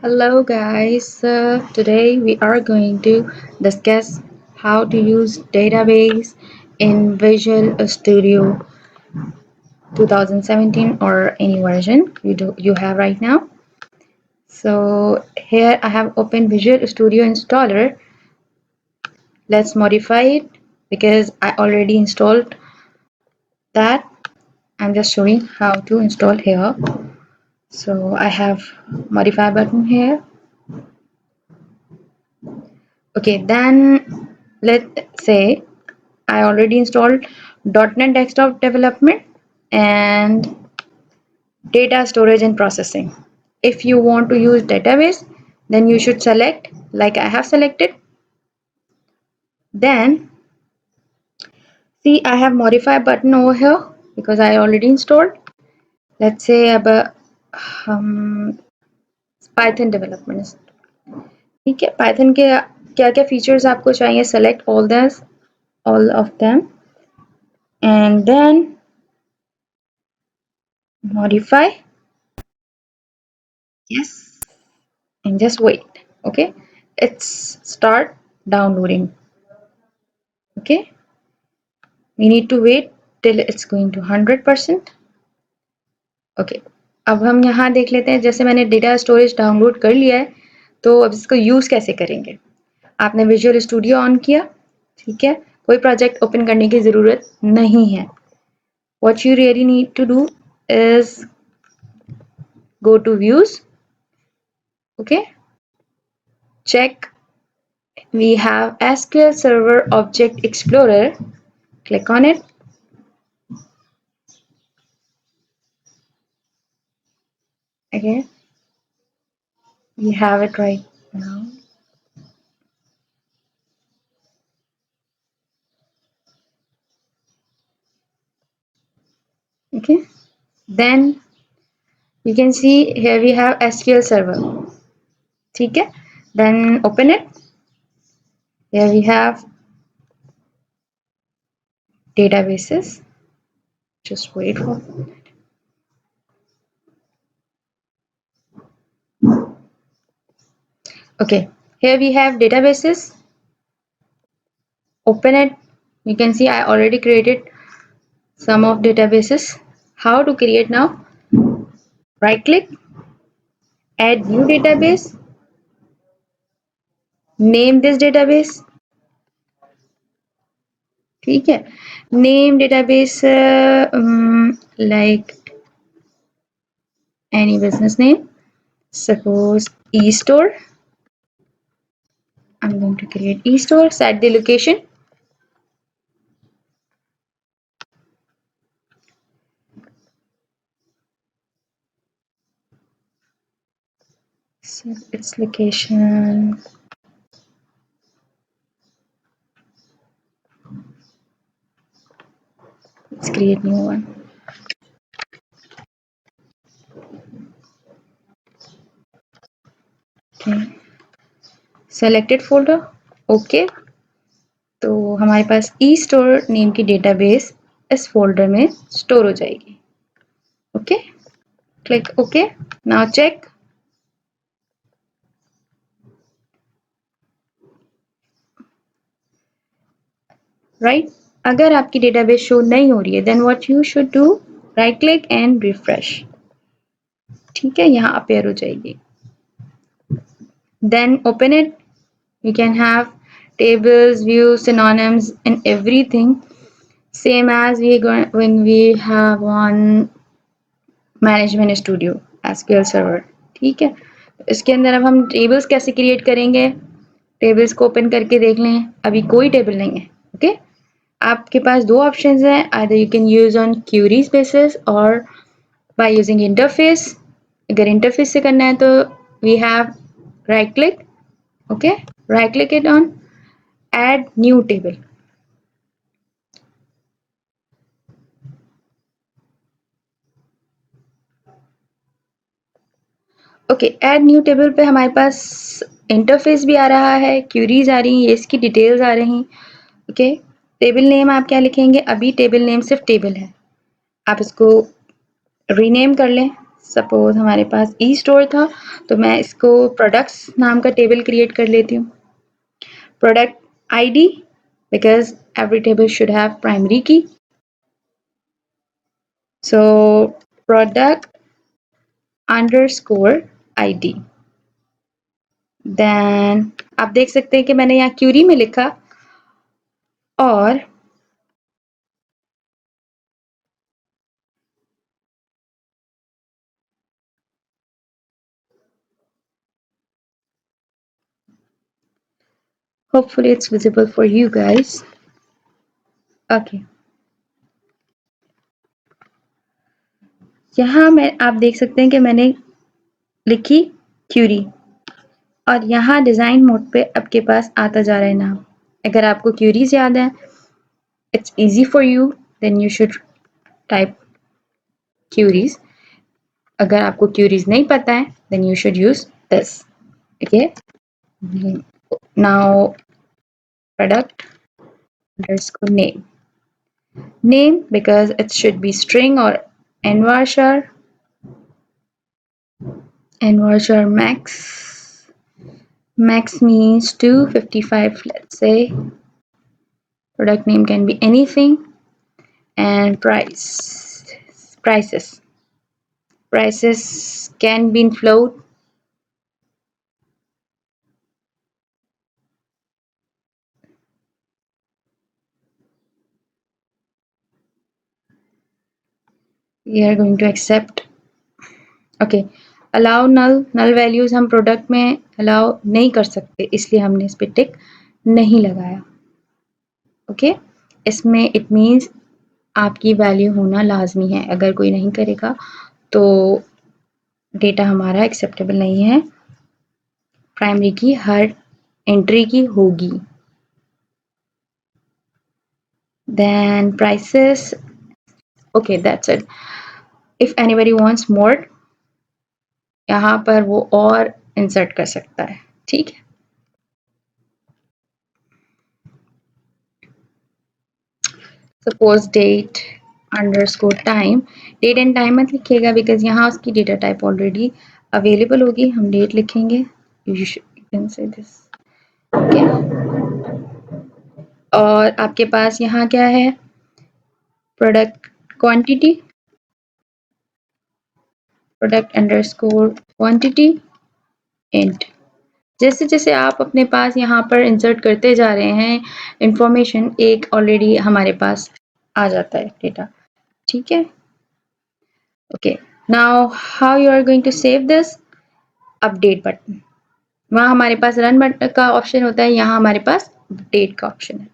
Hello guys, today we are going to discuss how to use database in Visual Studio 2017 or any version you have right now. So here I have opened Visual Studio installer. Let's modify it because I already installed that. I'm just showing how to install here. So I have modify button here. Okay, then let's say I already installed .NET Desktop Development and Data Storage and Processing. If you want to use database, then you should select like I have selected. Then see I have modify button over here because I already installed. Let's say about Python development. ठीक है Python के क्या क्या features आपको चाहिए select all of them and then modify yes and just wait. Okay, it's start downloading. Okay, we need to wait till it's going to 100%. Okay, अब हम यहाँ देख लेते हैं जैसे मैंने डेटा स्टोरेज डाउनलोड कर लिया है तो अब इसको यूज कैसे करेंगे। आपने विजुअल स्टूडियो ऑन किया, ठीक है, कोई प्रोजेक्ट ओपन करने की जरूरत नहीं है। What you really need to do is go to views. Okay, check we have SQL Server Object Explorer. Click on it. Okay, we have it right now. Okay, then you can see here we have SQL Server. ठीक है, then open it. Here we have databases. Just wait for it. Okay, here we have databases. Open it. You can see I already created some of databases. How to create now? Right click, add new database, name this database. ठीक है, name database like any business name, suppose e-store. I'm going to create e-store, set the location. Set its location. Let's create new one. Okay. Selected folder. Okay. तो हमारे पास e-store name की database इस folder में store हो जाएगी. Okay, click okay. Now check. Right, अगर आपकी डेटाबेस शो नहीं हो रही है then what you should do, right click and refresh. ठीक है, यहाँ अपेयर हो जाएगी. Then open it. You can have tables, views, synonyms, and everything. Same as when we have on Management Studio SQL Server. ठीक है, इसके अंदर अब हम टेबल्स कैसे क्रिएट करेंगे, टेबल्स को ओपन करके देख लें. अभी कोई टेबल नहीं है. ओके, आपके पास दो ऑप्शंस हैं, either you can use on queries basis or by using interface. अगर इंटरफेस से करना है तो we have right click. Okay, right click it on add new table. Okay, add new table पे हमारे पास इंटरफेस भी आ रहा है, क्यूरीज आ रही हैं, इसकी डिटेल्स आ रही. ओके, टेबल नेम आप क्या लिखेंगे, अभी टेबल नेम सिर्फ टेबल है, आप इसको रीनेम कर लें. सपोज हमारे पास ई स्टोर था, तो मैं इसको प्रोडक्ट्स नाम का टेबल क्रिएट कर लेती हूँ. Product ID, because every table should have primary key. So product underscore id. Then आप देख सकते हैं कि मैंने यहाँ क्यूरी में लिखा और hopefully it's visible for you guys. Okay. यहाँ मैं आप देख सकते हैं कि मैंने लिखी क्यूरी और यहाँ डिजाइन मोड पे आपके पास आता जा रहा है नाम. अगर आपको क्यूरीज याद है, it's easy for you, then you should type queries. अगर आपको queries नहीं पता है, then you should use this. Okay. Now product underscore name. Name, because it should be string or envarchar. Envarchar max. Max means 255, let's say. Product name can be anything. And prices. Prices can be in float. We are going to accept. Okay. Allow null values हम product में allow नहीं कर सकते, इसलिए हमने इस पे टिक नहीं लगाया. ओके. इसमें इट मीन्स आपकी वैल्यू होना लाजमी है. अगर कोई नहीं करेगा तो डेटा हमारा एक्सेप्टेबल नहीं है. प्राइमरी की हर एंट्री की होगी. Then prices. Okay, that's it. If anybody wants more, यहाँ पर वो और इंसर्ट कर सकता है. ठीक है. Suppose date underscore time. Date and time मत लिखिएगा because यहाँ उसकी डेटा टाइप ऑलरेडी अवेलेबल होगी. हम डेट लिखेंगे. You can say this. Okay. और आपके पास यहाँ क्या है? Product quantity. Product underscore quantity int. जैसे जैसे आप अपने पास यहाँ पर इंसर्ट करते जा रहे हैं इंफॉर्मेशन, एक ऑलरेडी हमारे पास आ जाता है डेटा. ठीक है. Okay. Now how you are going to save this? Update button. वहाँ हमारे पास रन बटन का ऑप्शन होता है, यहाँ हमारे पास अपडेट का ऑप्शन है.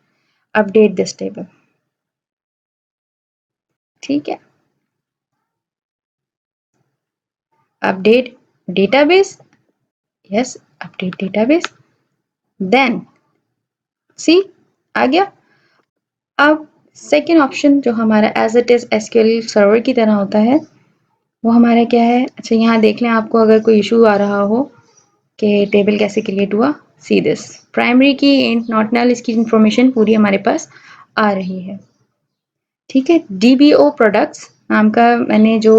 Update this table. ठीक है. Update database. Yes, update database. Then see आ गया. अब सेकेंड ऑप्शन जो हमारा as it is SQL server की तरह होता है, वो हमारा क्या है? अच्छा, यहाँ देख लें आपको अगर कोई इशू आ रहा हो कि टेबल कैसे क्रिएट हुआ. सी दिस प्राइमरी की इंट नॉट नल, इसकी इंफॉर्मेशन पूरी हमारे पास आ रही है. ठीक है. डीबीओ प्रोडक्ट्स नाम का मैंने जो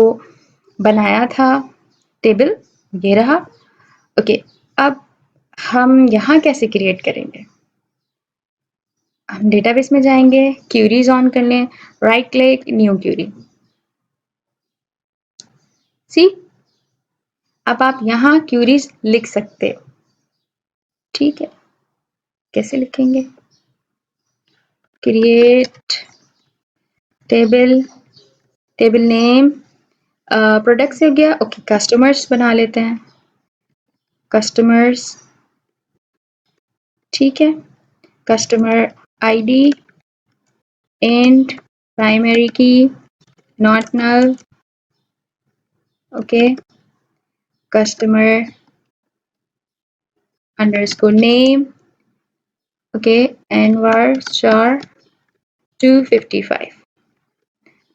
बनाया था टेबल, ये रहा. ओके. अब हम यहाँ कैसे क्रिएट करेंगे? हम डेटाबेस में जाएंगे, क्यूरीज ऑन कर लें, राइट क्लिक, न्यू क्यूरी. सी, अब आप यहाँ क्यूरीज लिख सकते हो. ठीक है. कैसे लिखेंगे? Create table. Table name product से हो गया. ओके. कस्टमर्स बना लेते हैं. कस्टमर्स. ठीक है. Customer ID int primary key not null. Okay. Customer underscore name. Okay. envarchar 255.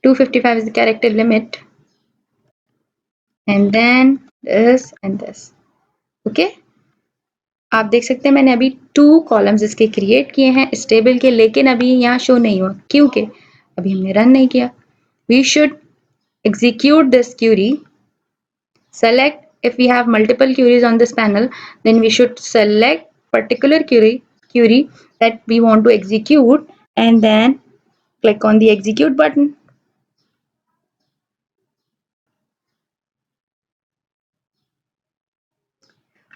255 is the character limit. And then this and this. Okay. आप देख सकते हैं मैंने अभी 2 कॉलम्स इसके क्रिएट किए हैं इस टेबल के, लेकिन अभी यहाँ शो नहीं हुआ क्योंकि अभी हमने रन नहीं किया. We should execute this query Select, if we have multiple queries on this panel, then we should select particular query that we want to execute, and then click on the execute button.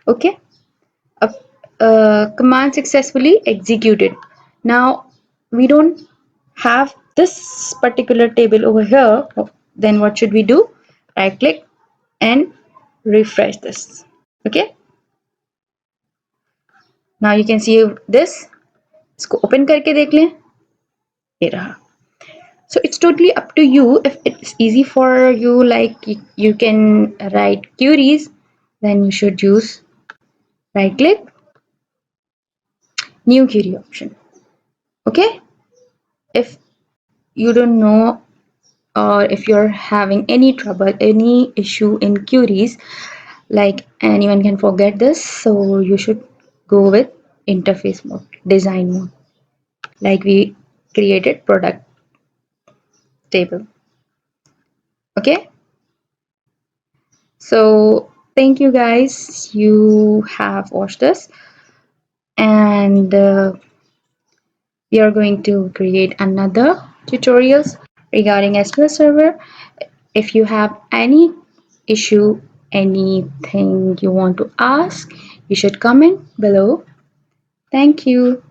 Okay, a, command successfully executed. Now we don't have this particular table over here. Then what should we do? Right click and refresh this. Okay, now you can see this. इसको open करके देख लें, ये रहा. So it's totally up to you. If it's easy for you, like you can write queries, then you should use right click, new query option. Okay, if you don't know, or if you're having any trouble, any issue in queries, like anyone can forget this, so you should go with interface mode, design mode, like we created product table. Okay, so thank you guys, you have watched this, and we are going to create another tutorials regarding SQL Server. If you have any issue, anything you want to ask, you should comment below. Thank you.